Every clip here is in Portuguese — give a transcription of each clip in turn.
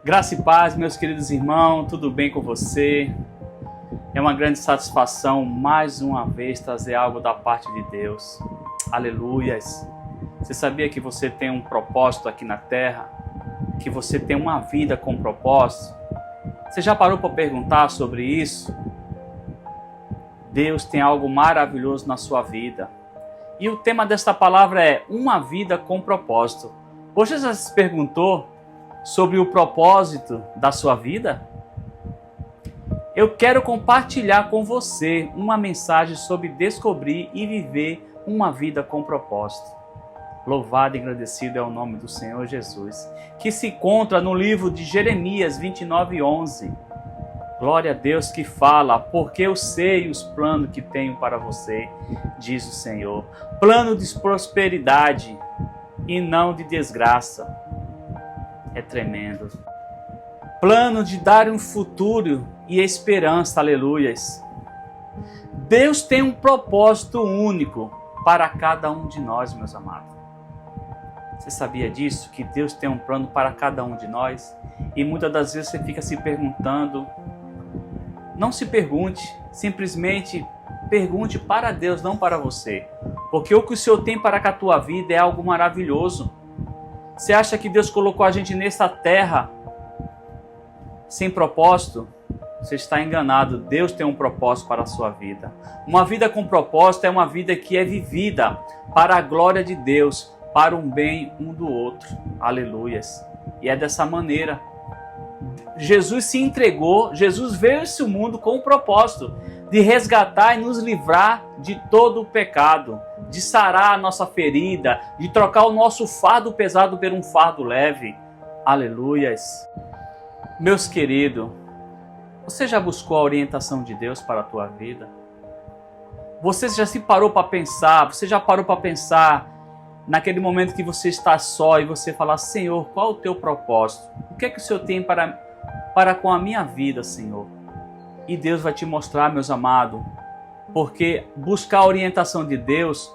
Graça e paz, meus queridos irmãos, tudo bem com você? É uma grande satisfação, mais uma vez, trazer algo da parte de Deus. Aleluias! Você sabia que você tem um propósito aqui na terra? Que você tem uma vida com propósito? Você já parou para perguntar sobre isso? Deus tem algo maravilhoso na sua vida. E o tema desta palavra é uma vida com propósito. Você já se perguntou sobre o propósito da sua vida? Eu quero compartilhar com você uma mensagem sobre descobrir e viver uma vida com propósito. Louvado e agradecido é o nome do Senhor Jesus, que se encontra no livro de Jeremias 29:11. Glória a Deus que fala, porque eu sei os planos que tenho para você, diz o Senhor. Plano de prosperidade e não de desgraça. É tremendo. Plano de dar um futuro e esperança, aleluias. Deus tem um propósito único para cada um de nós, meus amados. Você sabia disso? Que Deus tem um plano para cada um de nós? E muitas das vezes você fica se perguntando. Não se pergunte, simplesmente pergunte para Deus, não para você. Porque o que o Senhor tem para a tua vida é algo maravilhoso. Você acha que Deus colocou a gente nessa terra sem propósito? Você está enganado. Deus tem um propósito para a sua vida. Uma vida com propósito é uma vida que é vivida para a glória de Deus, para um bem um do outro. Aleluias. E é dessa maneira. Jesus se entregou, Jesus veio a esse mundo com o propósito de resgatar e nos livrar de todo o pecado, de sarar a nossa ferida, de trocar o nosso fardo pesado por um fardo leve. Aleluias. Meus queridos, você já buscou a orientação de Deus para a tua vida? Você já se parou para pensar, você já parou para pensar naquele momento que você está só e você falar, Senhor, qual é o teu propósito? O que é que o Senhor tem para com a minha vida, Senhor? E Deus vai te mostrar, meus amados, porque buscar a orientação de Deus,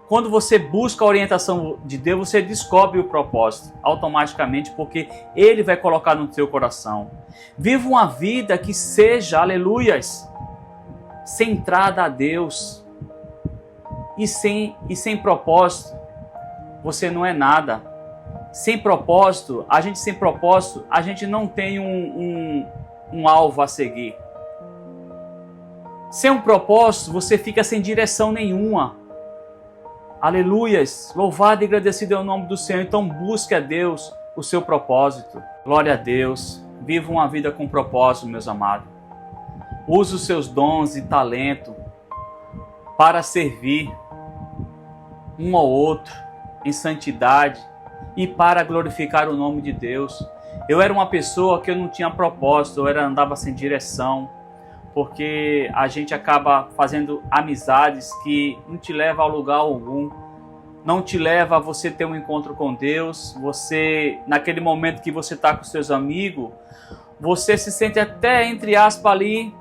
quando você busca a orientação de Deus, você descobre o propósito automaticamente, porque Ele vai colocar no teu coração. Viva uma vida que seja, aleluias, centrada a Deus. E sem propósito, você não é nada. Sem propósito, a gente não tem um alvo a seguir. Sem um propósito, você fica sem direção nenhuma. Aleluias! Louvado e agradecido é o nome do Senhor. Então busque a Deus o seu propósito. Glória a Deus. Viva uma vida com propósito, meus amados. Use os seus dons e talento para servir um ao outro em santidade e para glorificar o nome de Deus. Eu era uma pessoa que eu não tinha propósito, andava sem direção, porque a gente acaba fazendo amizades que não te levam a lugar algum, não te leva a você ter um encontro com Deus. Você, naquele momento que você está com seus amigos, você se sente até, entre aspas, ali,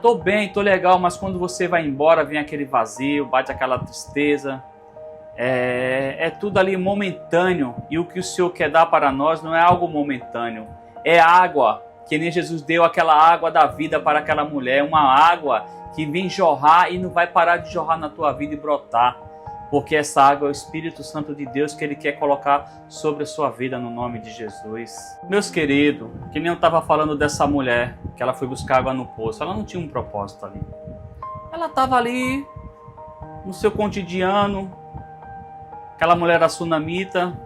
tô bem, tô legal, mas quando você vai embora, vem aquele vazio, bate aquela tristeza. É tudo ali momentâneo, e o que o Senhor quer dar para nós não é algo momentâneo, é água, que nem Jesus deu aquela água da vida para aquela mulher, uma água que vem jorrar e não vai parar de jorrar na tua vida e brotar, porque essa água é o Espírito Santo de Deus que Ele quer colocar sobre a sua vida no nome de Jesus. Meus queridos, que nem eu estava falando dessa mulher, que ela foi buscar água no poço, ela não tinha um propósito ali, ela estava ali no seu cotidiano. Aquela mulher era sunamita,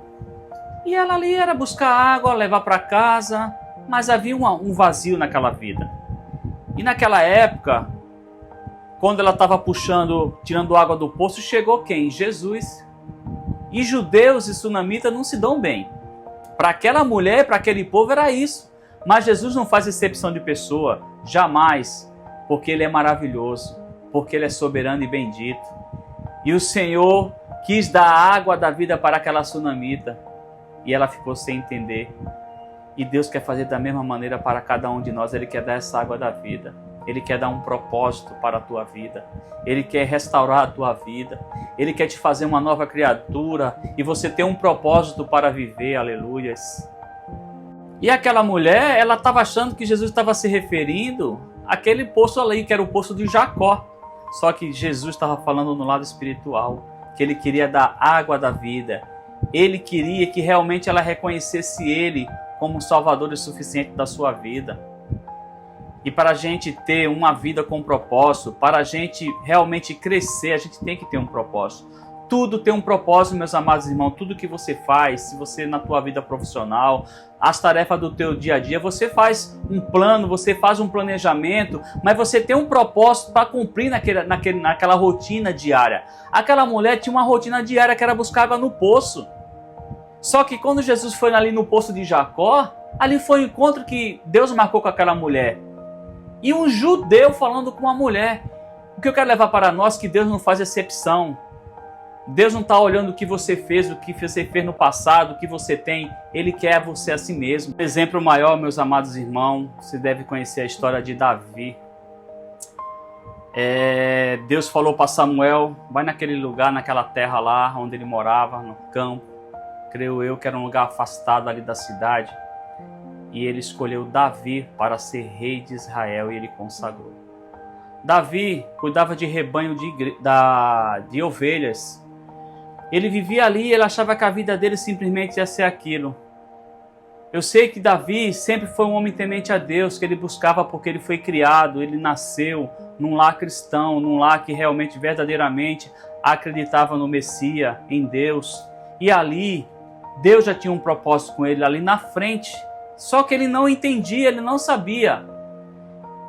e ela ali era buscar água, levar para casa, mas havia um vazio naquela vida. E naquela época, quando ela estava tirando água do poço, chegou quem? Jesus. E judeus e sunamitas não se dão bem. Para aquela mulher, para aquele povo era isso. Mas Jesus não faz exceção de pessoa, jamais, porque Ele é maravilhoso, porque Ele é soberano e bendito. E o Senhor quis dar a água da vida para aquela sunamita, e ela ficou sem entender. E Deus quer fazer da mesma maneira para cada um de nós. Ele quer dar essa água da vida. Ele quer dar um propósito para a tua vida. Ele quer restaurar a tua vida. Ele quer te fazer uma nova criatura. E você tem um propósito para viver. Aleluias. E aquela mulher, ela estava achando que Jesus estava se referindo àquele poço ali, que era o poço de Jacó. Só que Jesus estava falando no lado espiritual, que ele queria dar água da vida. Ele queria que realmente ela reconhecesse ele como Salvador e suficiente da sua vida. E para a gente ter uma vida com propósito, para a gente realmente crescer, a gente tem que ter um propósito. Tudo tem um propósito, meus amados irmãos. Tudo que você faz, se você na tua vida profissional, as tarefas do teu dia a dia, você faz um plano, você faz um planejamento, mas você tem um propósito para cumprir naquela rotina diária. Aquela mulher tinha uma rotina diária que era buscar água no poço. Só que quando Jesus foi ali no poço de Jacó, ali foi o encontro que Deus marcou com aquela mulher. E um judeu falando com uma mulher. O que eu quero levar para nós é que Deus não faz exceção. Deus não está olhando o que você fez, o que você fez no passado, o que você tem. Ele quer você assim mesmo. Exemplo maior, meus amados irmãos, você deve conhecer a história de Davi. Deus falou para Samuel, vai naquele lugar, naquela terra lá onde ele morava, no campo. Creio eu que era um lugar afastado ali da cidade. E ele escolheu Davi para ser rei de Israel e ele consagrou. Davi cuidava de rebanho de ovelhas. Ele vivia ali e ele achava que a vida dele simplesmente ia ser aquilo. Eu sei que Davi sempre foi um homem temente a Deus, que ele buscava porque ele foi criado, ele nasceu num lar cristão, num lar que realmente, verdadeiramente acreditava no Messias, em Deus. E ali, Deus já tinha um propósito com ele ali na frente. Só que ele não entendia, ele não sabia.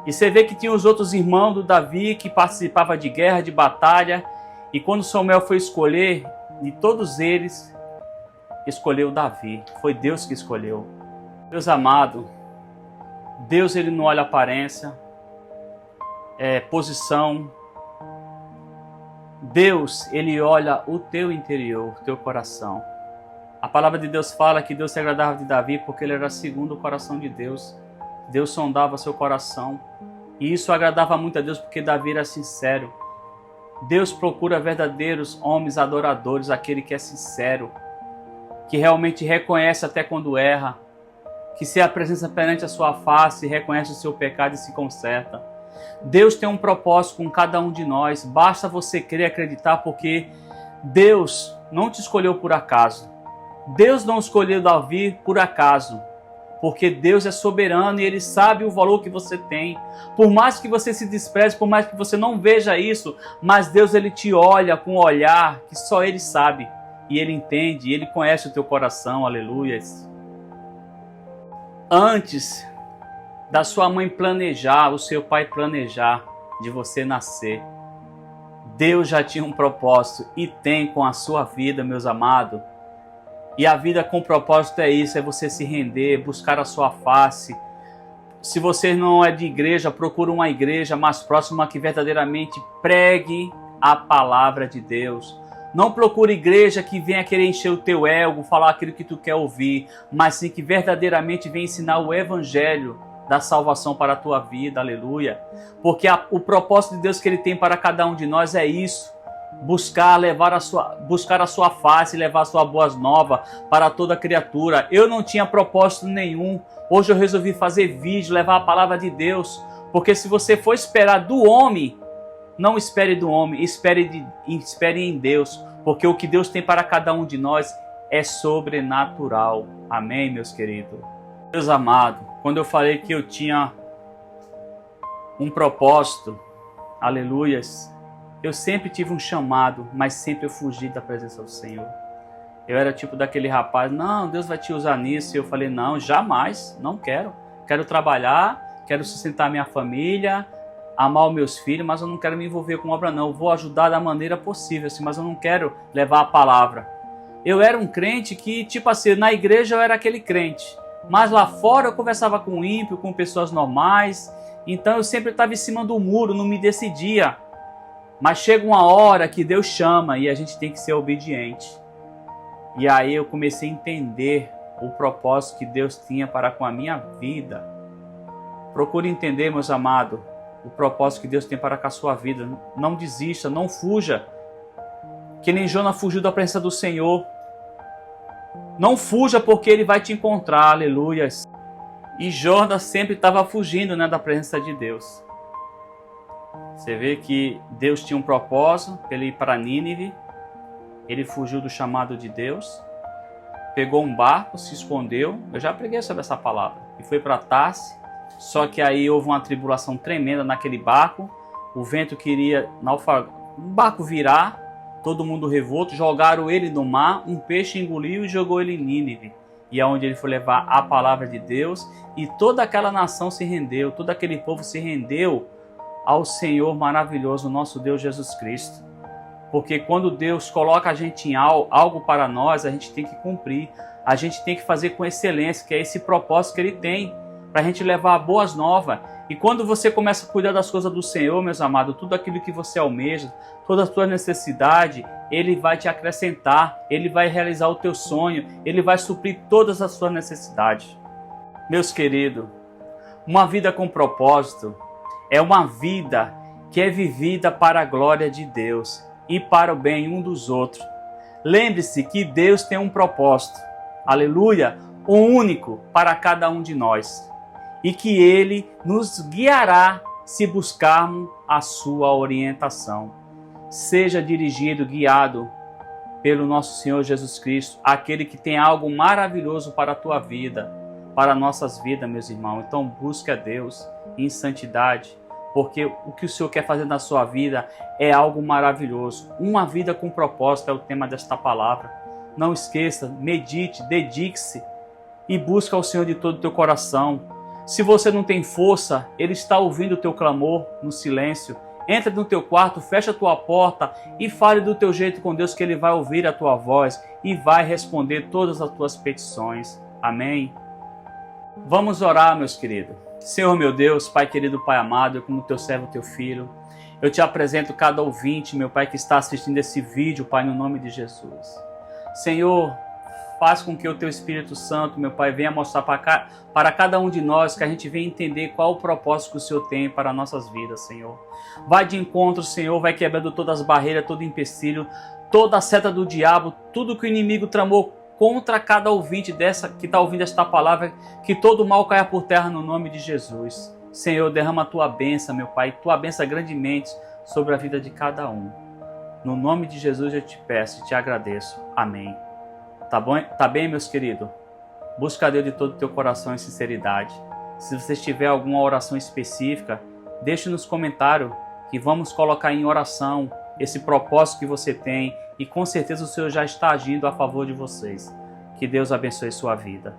E você vê que tinha os outros irmãos do Davi que participavam de guerra, de batalha. E quando Samuel foi escolher, de todos eles, escolheu Davi. Foi Deus que escolheu. Deus amado, Deus ele não olha aparência, posição. Deus ele olha o teu interior, o teu coração. A palavra de Deus fala que Deus se agradava de Davi porque ele era segundo o coração de Deus. Deus sondava seu coração. E isso agradava muito a Deus porque Davi era sincero. Deus procura verdadeiros homens adoradores, aquele que é sincero, que realmente reconhece até quando erra, que se apresenta perante a sua face, reconhece o seu pecado e se conserta. Deus tem um propósito com cada um de nós. Basta você crer e acreditar, porque Deus não te escolheu por acaso. Deus não escolheu Davi por acaso, porque Deus é soberano e Ele sabe o valor que você tem. Por mais que você se despreze, por mais que você não veja isso, mas Deus Ele te olha com um olhar que só Ele sabe, e Ele entende, e Ele conhece o teu coração, aleluias. Antes da sua mãe planejar, o seu pai planejar de você nascer, Deus já tinha um propósito e tem com a sua vida, meus amados. E a vida com propósito é isso, é você se render, buscar a sua face. Se você não é de igreja, procura uma igreja mais próxima que verdadeiramente pregue a palavra de Deus. Não procure igreja que venha querer encher o teu ego, falar aquilo que tu quer ouvir, mas sim que verdadeiramente venha ensinar o evangelho da salvação para a tua vida, aleluia. Porque o propósito de Deus que Ele tem para cada um de nós é isso. Buscar a sua face, levar a sua boas novas para toda criatura. Eu não tinha propósito nenhum. Hoje eu resolvi fazer vídeo, levar a palavra de Deus. Porque se você for esperar do homem, não espere do homem, espere em Deus. Porque o que Deus tem para cada um de nós é sobrenatural. Amém, meus queridos? Deus amado, quando eu falei que eu tinha um propósito, aleluias, eu sempre tive um chamado, mas sempre eu fugi da presença do Senhor. Eu era tipo daquele rapaz, não, Deus vai te usar nisso. E eu falei, não, jamais, não quero. Quero trabalhar, quero sustentar minha família, amar os meus filhos, mas eu não quero me envolver com obra não. Eu vou ajudar da maneira possível, assim, mas eu não quero levar a palavra. Eu era um crente que, tipo assim, na igreja eu era aquele crente. Mas lá fora eu conversava com ímpio, com pessoas normais. Então eu sempre estava em cima do muro, não me decidia. Mas chega uma hora que Deus chama e a gente tem que ser obediente. E aí eu comecei a entender o propósito que Deus tinha para com a minha vida. Procure entender, meus amados, o propósito que Deus tem para com a sua vida. Não desista, não fuja. Que nem Jonas fugiu da presença do Senhor. Não fuja porque Ele vai te encontrar, aleluias. E Jonas sempre estava fugindo, né, da presença de Deus. Você vê que Deus tinha um propósito, ele ir para Nínive. Ele fugiu do chamado de Deus, pegou um barco, se escondeu. Eu já preguei sobre essa palavra. E foi para Tarse. Só que aí houve uma tribulação tremenda naquele barco. O vento queria o barco virar, todo mundo revolto. Jogaram ele no mar, um peixe engoliu e jogou ele em Nínive. E é onde ele foi levar a palavra de Deus. E toda aquela nação se rendeu, todo aquele povo se rendeu ao Senhor maravilhoso, nosso Deus Jesus Cristo. Porque quando Deus coloca a gente em algo para nós, a gente tem que cumprir. A gente tem que fazer com excelência, que é esse propósito que Ele tem, para a gente levar boas novas. E quando você começa a cuidar das coisas do Senhor, meus amados, tudo aquilo que você almeja, todas as suas necessidades, Ele vai te acrescentar, Ele vai realizar o teu sonho, Ele vai suprir todas as suas necessidades. Meus queridos, uma vida com propósito é uma vida que é vivida para a glória de Deus e para o bem um dos outros. Lembre-se que Deus tem um propósito, aleluia, o único para cada um de nós. E que Ele nos guiará se buscarmos a sua orientação. Seja dirigido, guiado pelo nosso Senhor Jesus Cristo, aquele que tem algo maravilhoso para a tua vida, para nossas vidas, meus irmãos. Então busque a Deus em santidade, porque o que o Senhor quer fazer na sua vida é algo maravilhoso. Uma vida com propósito é o tema desta palavra. Não esqueça, medite, dedique-se e busque ao Senhor de todo o teu coração. Se você não tem força, Ele está ouvindo o teu clamor no silêncio. Entra no teu quarto, fecha a tua porta e fale do teu jeito com Deus, que Ele vai ouvir a tua voz e vai responder todas as tuas petições. Amém? Vamos orar, meus queridos. Senhor meu Deus, Pai querido, Pai amado, eu como teu servo, teu filho, eu te apresento cada ouvinte, meu Pai, que está assistindo esse vídeo, Pai, no nome de Jesus. Senhor, faz com que o teu Espírito Santo, meu Pai, venha mostrar para cada um de nós, que a gente venha entender qual o propósito que o Senhor tem para nossas vidas, Senhor. Vai de encontro, Senhor, vai quebrando todas as barreiras, todo empecilho, toda a seta do diabo, tudo que o inimigo tramou contra cada ouvinte que está ouvindo esta palavra, que todo mal caia por terra no nome de Jesus. Senhor, derrama a tua bênção, meu Pai, tua bênção grandemente sobre a vida de cada um. No nome de Jesus eu te peço e te agradeço. Amém. Tá bom? Tá bem, meus queridos? Busca a Deus de todo o teu coração em sinceridade. Se você tiver alguma oração específica, deixe nos comentários que vamos colocar em oração esse propósito que você tem, e com certeza o Senhor já está agindo a favor de vocês. Que Deus abençoe sua vida.